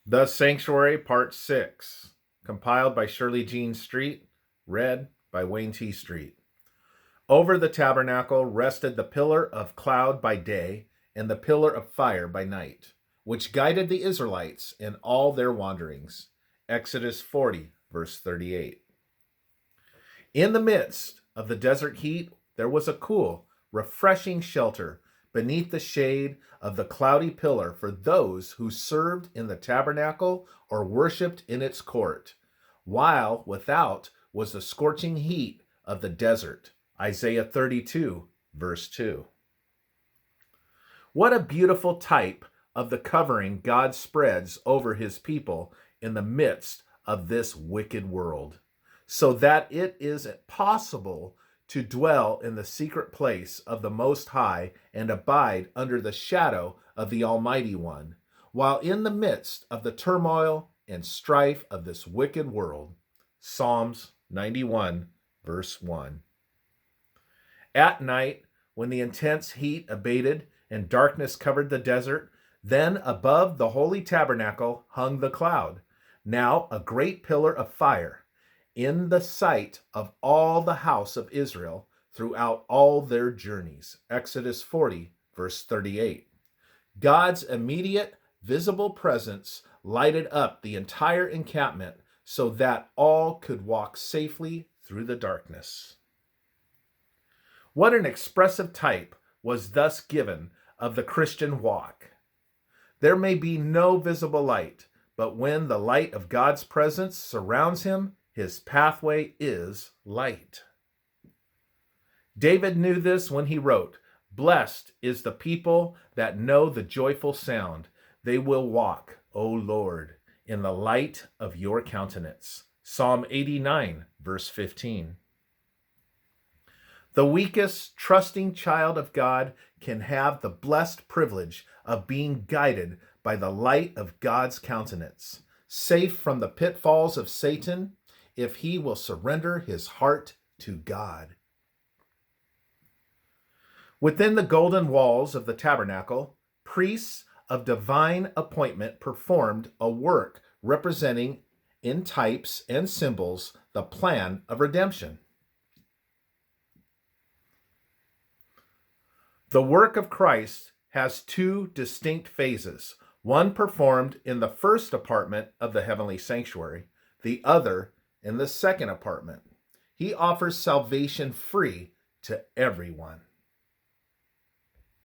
The Sanctuary, Part 6, compiled by Shirley Jean Street, read by Wayne T. Street. Over the tabernacle rested the pillar of cloud by day and the pillar of fire by night, which guided the Israelites in all their wanderings. Exodus 40, verse 38. In the midst of the desert heat, there was a cool, refreshing shelter beneath the shade of the cloudy pillar for those who served in the tabernacle or worshiped in its court, while without was the scorching heat of the desert. Isaiah 32, verse 2. What a beautiful type of the covering God spreads over his people in the midst of this wicked world, so that it is possible to dwell in the secret place of the Most High and abide under the shadow of the Almighty One, while in the midst of the turmoil and strife of this wicked world. Psalms 91, verse 1. At night, when the intense heat abated and darkness covered the desert, then above the holy tabernacle hung the cloud, now a great pillar of fire, in the sight of all the house of Israel throughout all their journeys. Exodus 40, verse 38. God's immediate, visible presence lighted up the entire encampment so that all could walk safely through the darkness. What an expressive type was thus given of the Christian walk. There may be no visible light, but when the light of God's presence surrounds him, his pathway is light. David knew this when he wrote, "Blessed is the people that know the joyful sound. They will walk, O Lord, in the light of your countenance." Psalm 89, verse 15. The weakest, trusting child of God can have the blessed privilege of being guided by the light of God's countenance, safe from the pitfalls of Satan, if he will surrender his heart to God. Within the golden walls of the tabernacle, priests of divine appointment performed a work representing in types and symbols the plan of redemption. The work of Christ has two distinct phases, one performed in the first apartment of the heavenly sanctuary, the other in the second apartment. He offers salvation free to everyone.